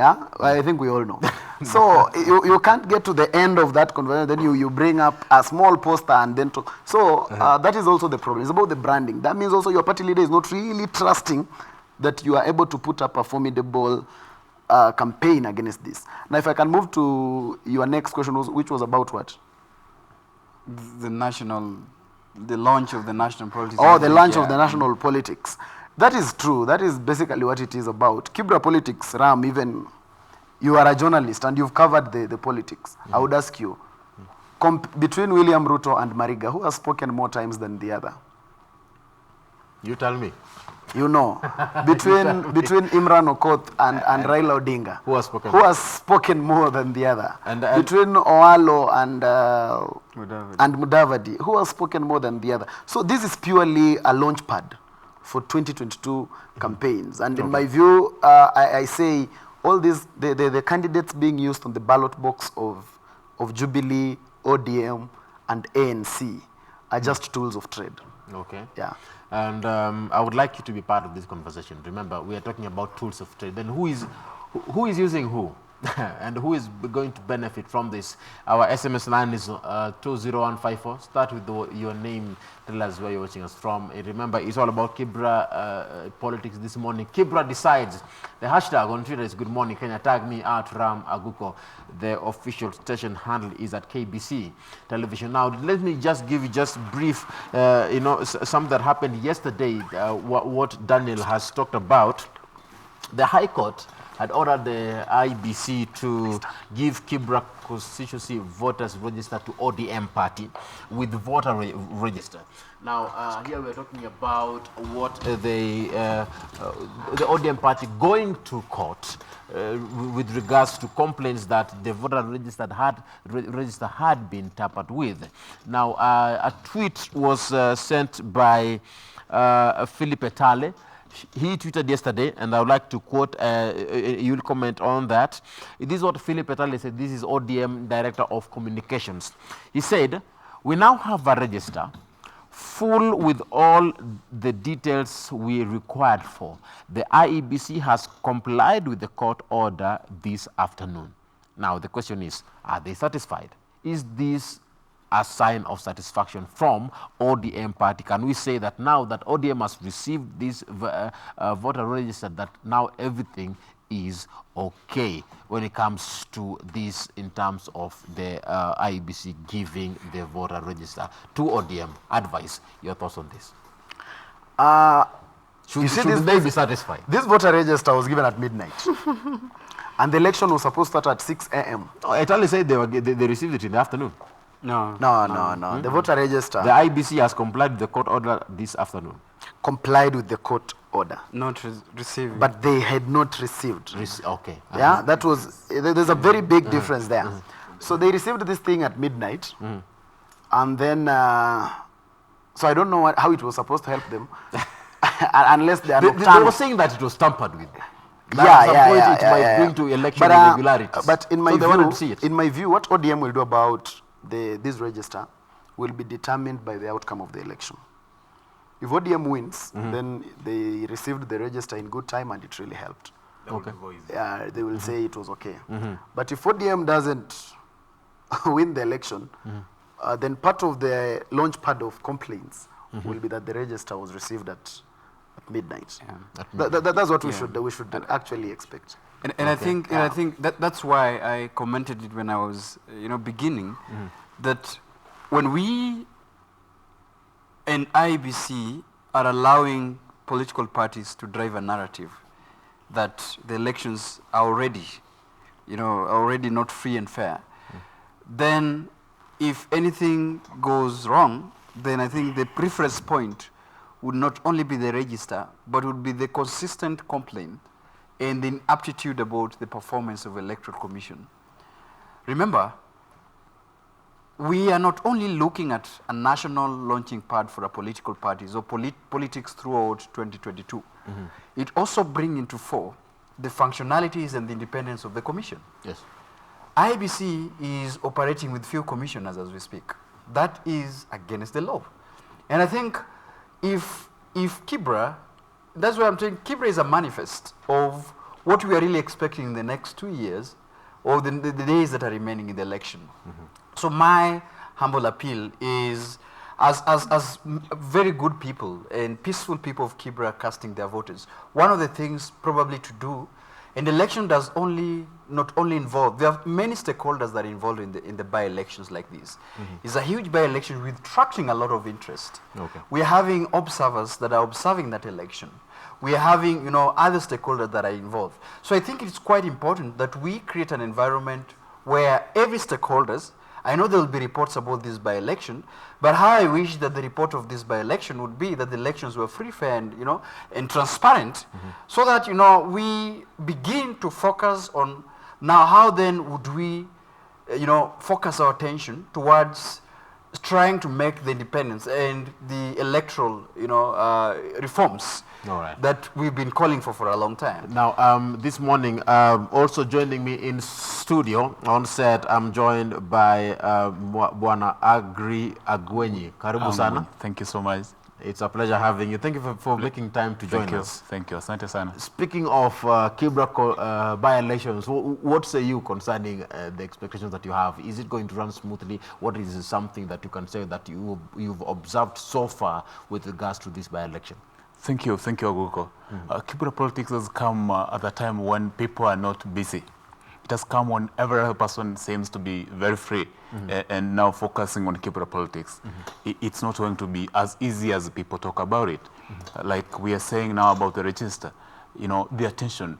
S2: I think we all know. So you can't get to the end of that conversation, then you bring up a small poster and then talk. So that is also the problem. It's about the branding. That means also your party leader is not really trusting that you are able to put up a formidable campaign against this. Now, if I can move to your next question, which was about what?
S3: The launch of the national politics.
S2: Oh, the launch of the national politics. That is true. That is basically what it is about. Kibra politics, Ram, even you are a journalist and you've covered the politics. I would ask you, between William Ruto and Mariga, who has spoken more times than the other?
S1: You tell me.
S2: You know, between Imran Okoth and Raila Odinga, who has spoken more than the other? And between Oalo and Mudavadi, who has spoken more than the other? So this is purely a launch pad for 2022 campaigns. And in my view, I say all these, the candidates being used on the ballot box of Jubilee, ODM, and ANC are just tools of trade.
S1: Okay.
S2: Yeah.
S1: And I would like you to be part of this conversation. Remember, we are talking about tools of trade. Then who is using who? And who is going to benefit from this? Our SMS line is 20154. Start with your name. Tell us where you're watching us from. Remember, it's all about Kibra politics this morning. Kibra decides. The hashtag on Twitter is Good Morning Kenya. Tag me at Ram Aguko. The official station handle is at KBC Television. Now, let me just give you just brief, something that happened yesterday. What Daniel has talked about. The High Court had ordered the IBC to give Kibra constituency voters register to ODM party with voter register. Now, here we're talking about what the ODM party going to court with regards to complaints that the voter register had been tampered with. Now, a tweet was sent by Philip Etale. He tweeted yesterday, and I would like to quote, you'll comment on that. This is what Philip Etale said. This is ODM Director of Communications. He said, "We now have a register full with all the details we required for. The IEBC has complied with the court order this afternoon." Now, the question is, are they satisfied? Is this a sign of satisfaction from ODM party? Can we say that now that ODM has received this voter register, that now everything is okay when it comes to this in terms of the IEBC giving the voter register to ODM? Advice, your thoughts on this? Should they be satisfied?
S2: This voter register was given at midnight. And the election was supposed to start at 6 a.m.
S1: Oh, Italy said they received it in the afternoon.
S2: No. The voter register.
S1: The IBC has complied with the court order this afternoon.
S2: Complied with the court order.
S3: Not received.
S2: But they had not received.
S1: Okay.
S2: Yeah, that was, there's a very big difference there. So they received this thing at midnight. And then, so I don't know how it was supposed to help them. Unless they are
S1: They were saying that it was tampered with. It might bring to election irregularities.
S2: But in my
S1: so they wanted to see it.
S2: In my view, what ODM will do about this register will be determined by the outcome of the election. If ODM wins, then they received the register in good time and it really helped.
S1: Okay.
S2: Yeah, they will say it was okay. But if ODM doesn't win the election, then part of the launch pad of complaints will be that the register was received at midnight. That's what we should actually expect.
S3: And I think that's why I commented it when I was beginning that when we and IBC are allowing political parties to drive a narrative that the elections are already not free and fair, then if anything goes wrong, then I think the preference point would not only be the register, but would be the consistent complaint and the inaptitude about the performance of Electoral Commission. Remember, we are not only looking at a national launching pad for a political parties or politics throughout 2022. It also brings into fore the functionalities and the independence of the commission.
S1: Yes.
S3: IBC is operating with few commissioners as we speak. That is against the law. And I think if Kibra, that's why I'm saying Kibra is a manifest of what we are really expecting in the next 2 years or the days that are remaining in the election. So my humble appeal is, as very good people and peaceful people of Kibra casting their voters, one of the things probably to do, and the election does not only involve, there are many stakeholders that are involved in the by-elections like this. It's a huge by-election with attracting a lot of interest.
S1: Okay.
S3: We are having observers that are observing that election. We are having, other stakeholders that are involved. So I think it's quite important that we create an environment where every stakeholders, I know there will be reports about this by-election, but how I wish that the report of this by-election would be that the elections were free, fair, and transparent, so that, we begin to focus on now how then would we, focus our attention towards trying to make the independence and the electoral, reforms that we've been calling for a long time.
S1: Now, this morning, also joining me in studio on set, I'm joined by Bwana Agri Agwenyi. Karibu sana.
S4: Thank you so much.
S1: It's a pleasure having you. Thank you for making time to join us.
S4: Thank you. Asante sana.
S1: Speaking of Kibra by-elections, what say you concerning the expectations that you have? Is it going to run smoothly? What is something that you can say that you've observed so far with regards to this by-election?
S4: Thank you, Aguko. Kibra politics has come at a time when people are not busy. It has come when every other person seems to be very free and now focusing on Kibra politics. It's not going to be as easy as people talk about it. Like we are saying now about the register, the attention.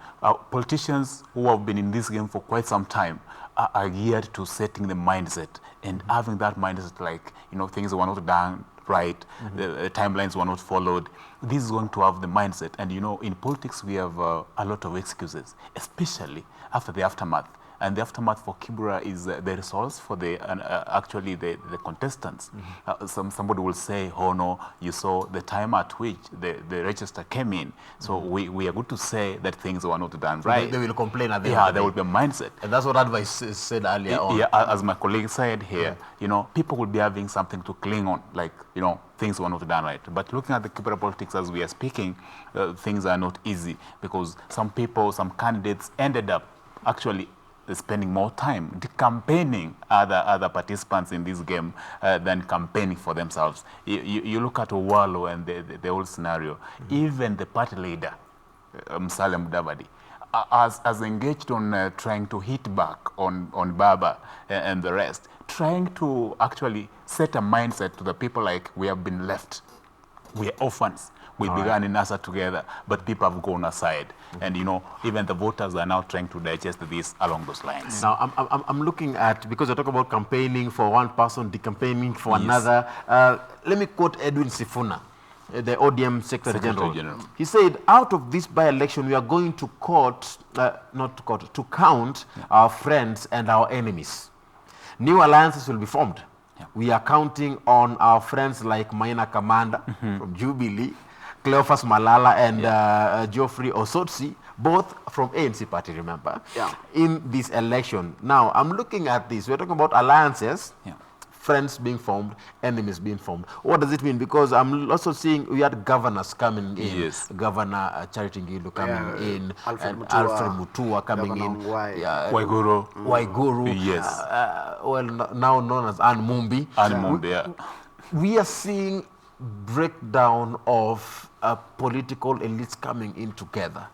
S4: Politicians who have been in this game for quite some time are geared to setting the mindset and having that mindset like, things were not done right, the timelines were not followed. This is going to have the mindset. And in politics, we have a lot of excuses, especially after the aftermath. And the aftermath for Kibra is the results for actually the contestants. Somebody will say, oh no, you saw the time at which the register came in. So we are good to say that things were not done right.
S1: They will complain at the
S4: end. Yeah, there will be a mindset.
S1: And that's what advice said earlier on.
S4: Yeah, as my colleague said here, people will be having something to cling on, like, things were not done right. But looking at the Kibra politics as we are speaking, things are not easy because some candidates ended up actually spending more time campaigning other participants in this game than campaigning for themselves. You look at Owalo and the whole scenario. Even the party leader, Musalia Mudavadi, as engaged on trying to hit back on Baba and the rest, trying to actually set a mindset to the people like we have been left. We are orphans. We began in NASA together, but people have gone aside. And, even the voters are now trying to digest this along those lines.
S1: Now, I'm looking at, because you talk about campaigning for one person, decampaigning for another. Let me quote Edwin Sifuna, the ODM Secretary General. He said, out of this by-election, we are going to count our friends and our enemies. New alliances will be formed. Yeah. We are counting on our friends like Maina Kamanda from Jubilee, Cleophas Malala and Geoffrey Osotsi, both from ANC party, remember, in this election. Now, I'm looking at this. We're talking about alliances, friends being formed, enemies being formed. What does it mean? Because I'm also seeing we had governors coming in. Yes. Governor Charity Ngilu coming in. Alfred Mutua coming in. Waiguru.
S4: Yes.
S1: Now known as Ann Mumbi. We are seeing breakdown of political elites coming in together,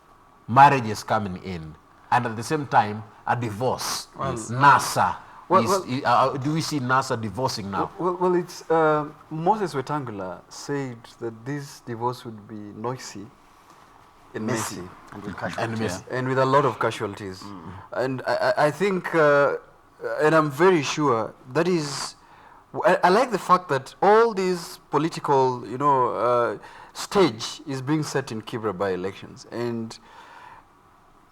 S1: marriages coming in, and at the same time a divorce. NASA. Do we see NASA divorcing now?
S3: Well, it's Moses Wetangula said that this divorce would be noisy and messy and with a lot of casualties. And I think, and I'm very sure that is. I like the fact that all these political, stage is being set in Kibra by elections. And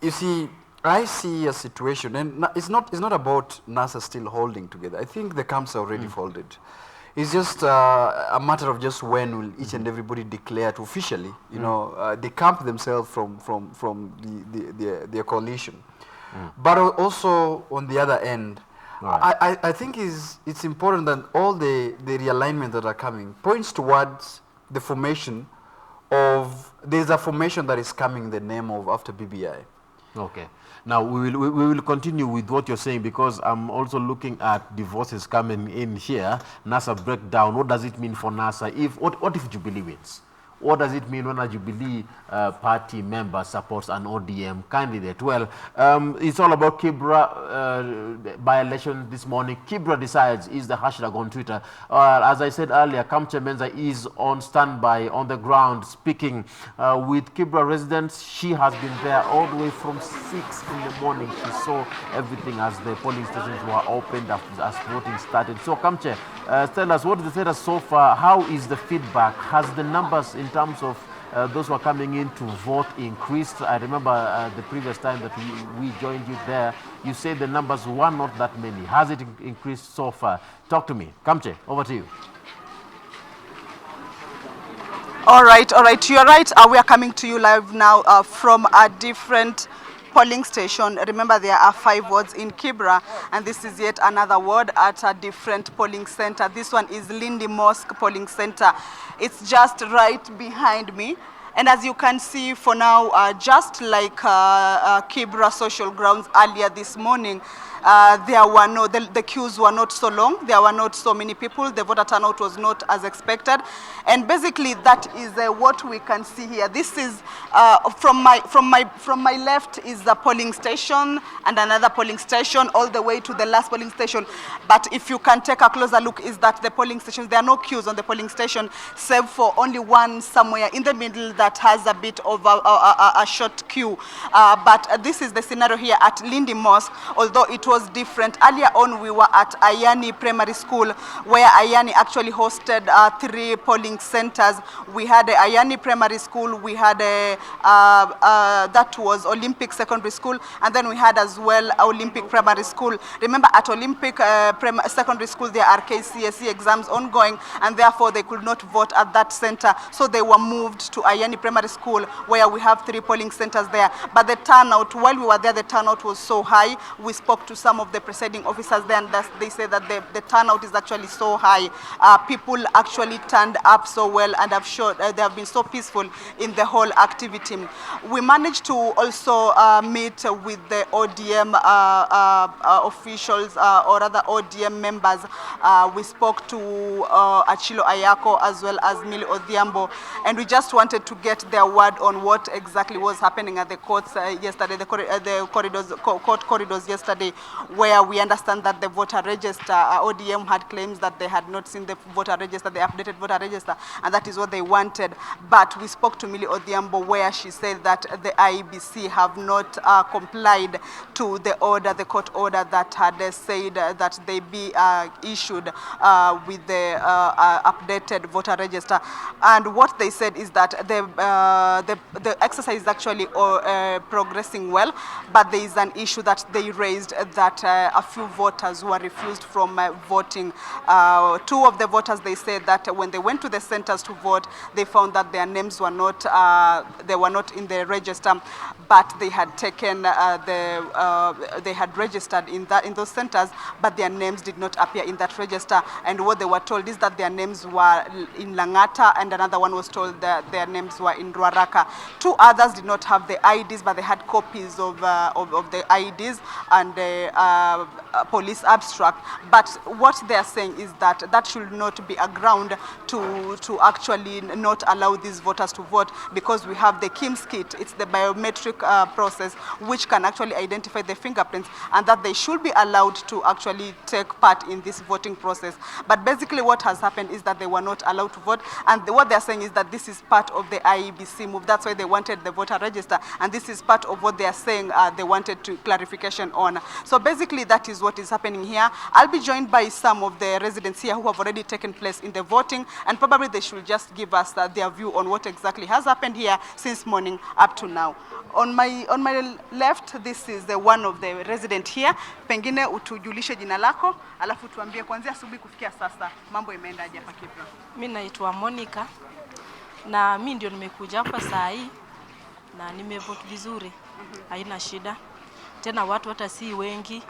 S3: you see, I see a situation, and it's not about NASA still holding together. I think the camps are already folded. It's just a matter of just when will each and everybody declare it officially. You know, they camp themselves from their coalition. But also on the other end, I think it's important that all the realignment that are coming points towards the formation of, there's a formation that is coming, the name of after BBI.
S1: Okay. Now, we will continue with what you're saying, because I'm also looking at the voices coming in here. NASA breakdown. What does it mean for NASA? What if Jubilee wins? What does it mean when a Jubilee party member supports an ODM candidate? Well, it's all about Kibra by-election this morning. Kibra decides is the hashtag on Twitter. As I said earlier, Kamche Menza is on standby on the ground speaking with Kibra residents. She has been there all the way from 6 in the morning. She saw everything as the polling stations were opened, as voting started. So Kamche, tell us, what is the status so far? How is the feedback? Has the numbers in terms of those who are coming in to vote increased? I remember the previous time that we joined you there, you said the numbers were not that many. Has it increased so far? Talk to me. Kamche, over to you.
S5: All right. You're right. We are coming to you live now from a different polling station. Remember, there are 5 wards in Kibra, and this is yet another ward at a different polling center. This one is Lindy Mosque polling center. It's just right behind me. And as you can see for now, just like Kibra social grounds earlier this morning, there were no, the queues were not so long. There were not so many people. The voter turnout was not as expected. And basically, that is what we can see here. This is from my left is the polling station and another polling station all the way to the last polling station. But if you can take a closer look, is that the polling stations, there are no queues on the polling station, save for only one somewhere in the middle that has a bit of a short queue. But this is the scenario here at Lindy Mosque, although it was different. Earlier on, we were at Ayani Primary School, where Ayani actually hosted 3 polling centers. We had Ayani Primary School, we had that was Olympic Secondary School, and then we had as well Olympic Primary School. Remember, at Olympic Secondary School, there are KCSE exams ongoing, and therefore they could not vote at that center. So they were moved to Ayani Primary School, where we have 3 polling centers there. But the turnout, while we were there, the turnout was so high. We spoke to some of the presiding officers there, and they said that the turnout is actually so high. People actually turned up so well, and have showed they have been so peaceful in the whole activity. We managed to also meet with the ODM officials, or rather ODM members. We spoke to Achilo Ayako as well as Millie Odhiambo, and we just wanted to get their word on what exactly was happening at the courts yesterday, the court corridors yesterday, where we understand that the voter register, ODM had claims that they had not seen the voter register, the updated voter register, and that is what they wanted. But we spoke to Millie Odhiambo, where she said that the IEBC have not complied to the order, the court order that had said that they be issued with the updated voter register. And what they said is that the exercise is actually progressing well, but there is an issue that they raised, that a few voters were refused from voting. 2 of the voters, they said that when they went to the centers to vote, they found that their names were not they were not in the register, but they had taken they had registered in those centers, but their names did not appear in that register. And what they were told is that their names were in Langata, and another one was told that their names were in Ruaraka. 2 others did not have the IDs, but they had copies of the IDs and the police abstract. But what they are saying is that that should not be a ground to actually not allow these voters to vote, because we have the KIMS kit. It's the biometric process which can actually identify the fingerprints, and that they should be allowed to actually take part in this voting process. But basically what has happened is that they were not allowed to vote, and what they're saying is that this is part of the IEBC move. That's why they wanted the voter register, and this is part of what they are saying they wanted to clarification on. So basically that is what is happening here. I'll be joined by some of the residents here who have already taken place in the voting, and probably they should just give us their view on what exactly has happened here since morning up to now. On my left, this is the one of the resident here. Pengine utujulishe jina lako, alafu tuambie kuanzia asubuhi kufikia sasa mambo imeendaje hapa Kibra.
S6: Mimi naitwa Monica na mimi ndio nimekuja hapa saa hii na nimevote vizuri. Haina shida. Tena watu hata si wengi.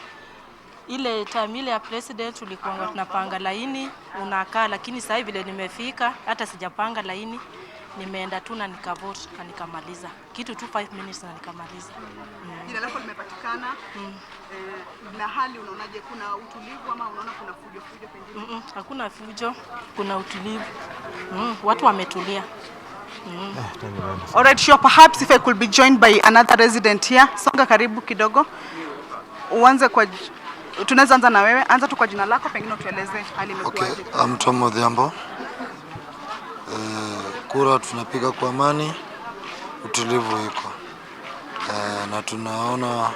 S6: Ile time ile ya president tulikuwa tunapanga laini unakaa, lakini sasa hivi vile nimefika hata sijapanga laini. Nimeenda tu na nikavote na nikamaliza. Kitu tu 5 minutes na nikamaliza.
S5: Jina lako limepatikana. Na hali unaonaje, kuna utulivu ama unaona kuna fujo pengine?
S6: Hakuna fujo, kuna utulivu. Watu wametulia.
S5: All right, sure. Perhaps if I could be joined by another resident here. Songa karibu kidogo. Uanze kwa, tunaweza anza na wewe. Anza tu kwa jina lako, pengine utueleze hali imekuwaje.
S7: Okay, I'm Tom Odhiambo. Kura tunapiga kwa amani, utulivu iko. Na tunaona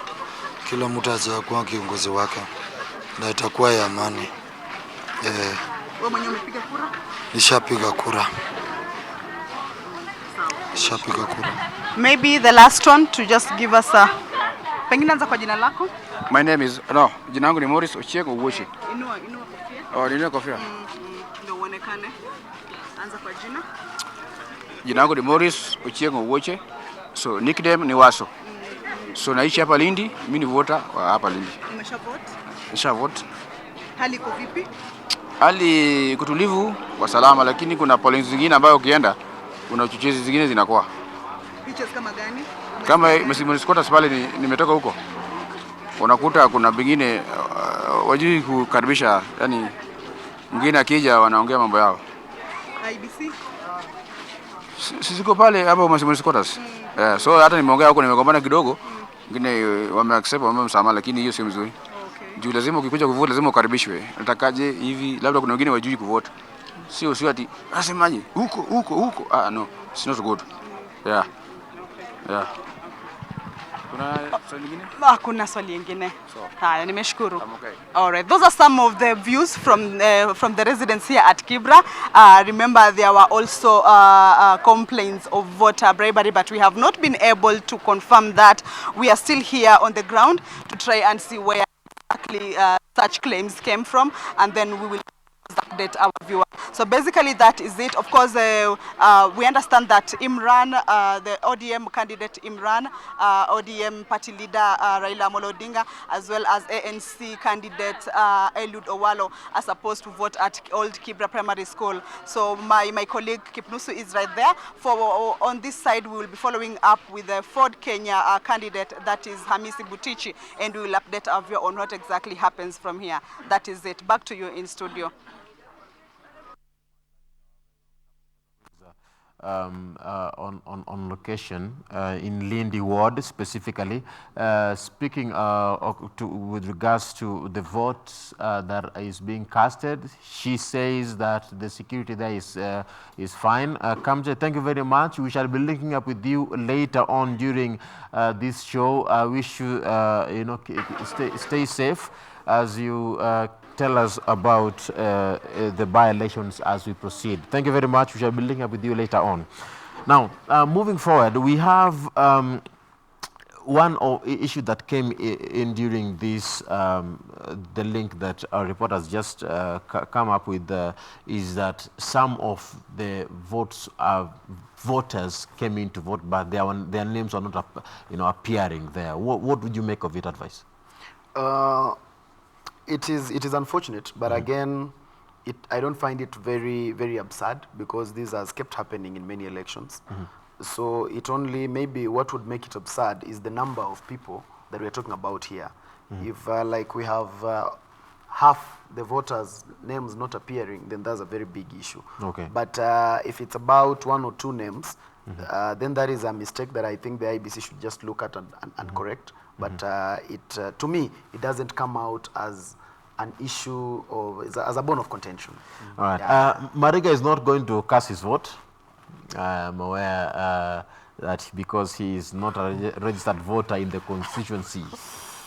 S7: kila mtu atakuwa kiongozi wake na itakuwa ya amani.
S5: Wewe mwenyewe umepiga kura?
S7: Nishapiga kura. Nishapiga kura.
S5: Maybe the last one to just give us a, pengine anza kwa jina lako.
S8: My name is, no, jina langu ni Morris Ochieng Owuoche.
S5: Inua kofia.
S8: Oh, inua kofia.
S5: Ndio uonekane. Anza kwa jina.
S8: Jina langu ni Morris Ochieng Owuoche. So nickname ni Waso. So naishi hapa Lindi, mimi ni voter wa hapa Lindi.
S5: Umesha vote?
S8: Nisha vote.
S5: Hali iko vipi?
S8: Hali kutulivu kwa salama, lakini kuna polling zingine ambayo ukienda kuna uchochezi zingine zinakuwa.
S5: Piches kama gani?
S8: Kama msimulisikota pale nimetoka huko. Unakuta kuna bingine wajui kukaribisha, yani mwingine akija wanaongea mambo yao.
S5: IBC?
S8: Sisiko pale hapo msimulisikota. So hata nimeongea huko nimegombana kidogo. Wengine wameaccept wamemsamaha, lakini hiyo si mzuri.
S5: Okay.
S8: Juu lazima ukikuja kuvote lazima ukaribishwe. Natakaje hivi, labda kuna wengine wajui kuvote. Sio ati asemaje huko. No, it's not good. Yeah. Kuna swali lingine?
S5: Kuna swali lingine. Haya, nimeshukuru.
S8: Okay.
S5: All right, those are some of the views from the residents here at Kibra. Remember, there were also complaints of voter bribery, but we have not been able to confirm that. We are still here on the ground to try and see where exactly such claims came from, and then we will update our viewer. So basically that is it. Of course, we understand that Imran, the ODM candidate Imran, ODM party leader Raila Amolo Odinga, as well as ANC candidate Eliud Owalo are supposed to vote at Old Kibra Primary School. So my colleague Kipnusu is right there. On this side, we will be following up with the Ford Kenya candidate, that is Hamisi Butichi, and we will update our viewer on what exactly happens from here. That is it. Back to you in studio. On location in Lindi ward specifically, speaking with regards to the votes that is being casted. She says that the security there is fine. Kamje, thank you very much. We shall be linking up with you later on during this show. I wish you stay safe as you tell us about the by-elections as we proceed. Thank you very much. We shall be linking up with you later on. Now, moving forward, we have one issue that came in during this, the link that our report has just come up with, is that some of the voters came in to vote, but their names are not appearing there. What would you make of it, advice?
S2: It is unfortunate, but again, I don't find it very, very absurd, because this has kept happening in many elections. So it only, maybe what would make it absurd is the number of people that we're talking about here. If like we have half the voters' names not appearing, then that's a very big issue.
S1: Okay.
S2: But if it's about 1 or 2 names, then that is a mistake that I think the IBC should just look at and correct. But to me, it doesn't come out as an issue or as a bone of contention.
S1: All right. Yeah. Mariga is not going to cast his vote. I'm aware that because he is not a registered voter in the constituency.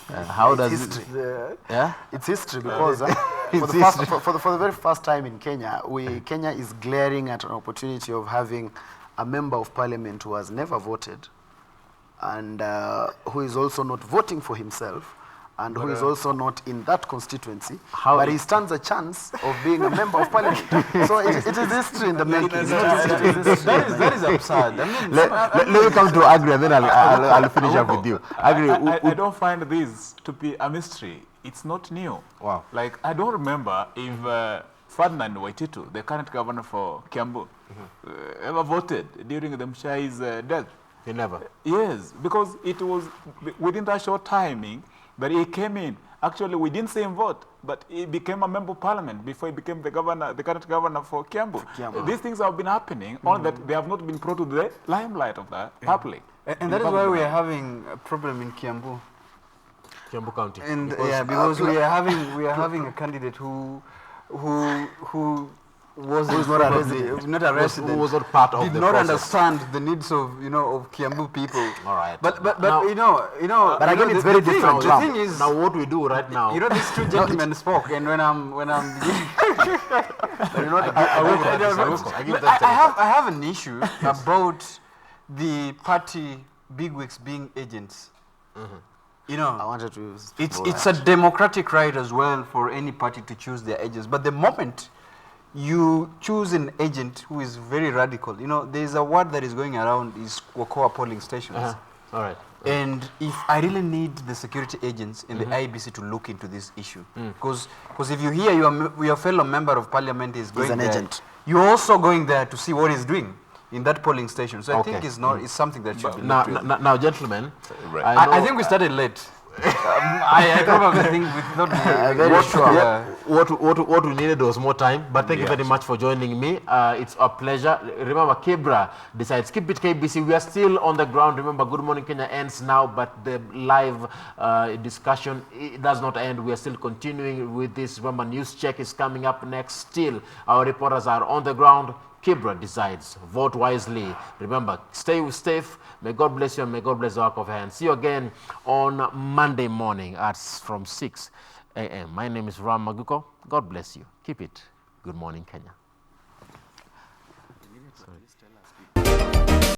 S1: How does
S2: history.
S1: Yeah?
S2: It's history because for the very first time in Kenya, Kenya is glaring at an opportunity of having a member of parliament who has never voted and who is also not voting for himself and who is also not in that constituency, but he stands a chance of being a member of parliament. So it is history in the making.
S3: That is absurd. I mean,
S1: Let me come to Agri and then I'll finish up with you. Agri,
S4: I don't find this to be a mystery. It's not new.
S1: Wow.
S4: Like, I don't remember if Ferdinand Waititu, the current governor for Kiambu, ever voted during the Mshai's death.
S1: He never.
S4: Yes, because it was within that short timing that he came in. Actually, we didn't see him vote, but he became a member of parliament before he became the governor, the current governor for Kiambu. These things have been happening, only that they have not been brought to the limelight of the public.
S3: And that is why we are having a problem in Kiambu.
S1: Kiambu County.
S3: And because we are having a candidate who was
S2: not a resident,
S1: who was not part of
S3: did
S1: the
S3: not
S1: process.
S3: understand the needs of of Kiambu people.
S1: All right.
S3: But
S1: now,
S2: But again, it's very different.
S3: The thing is,
S1: now what we do right now.
S3: these two gentlemen spoke, and when I'm I have an issue about the party bigwigs being agents.
S2: I wanted to use
S3: It's a democratic right as well for any party to choose their agents. But the moment you choose an agent who is very radical, there's a word that is going around is Wakoa polling stations.
S1: All right.
S3: And if I really need the security agents in the IBC to look into this issue, because if you hear your fellow member of parliament is going
S2: an
S3: there,
S2: agent.
S3: you're also going there to see what he's doing in that polling station. So I think it's something that should be
S1: Now,
S3: looked at.
S1: now, gentlemen,
S3: I think we started late. I probably think we thought
S1: what we needed was more time, but thank you very much for joining me. It's a pleasure. Remember, Kibra decides, keep it KBC. We are still on the ground. Remember, Good Morning Kenya ends now, but the live discussion it does not end. We are still continuing with this. Remember, News Check is coming up next. Still, our reporters are on the ground. Kibra decides. Vote wisely. Remember, stay safe. May God bless you and may God bless the work of your hands. See you again on Monday morning from 6 a.m. My name is Ram Maguko. God bless you. Keep it. Good Morning Kenya.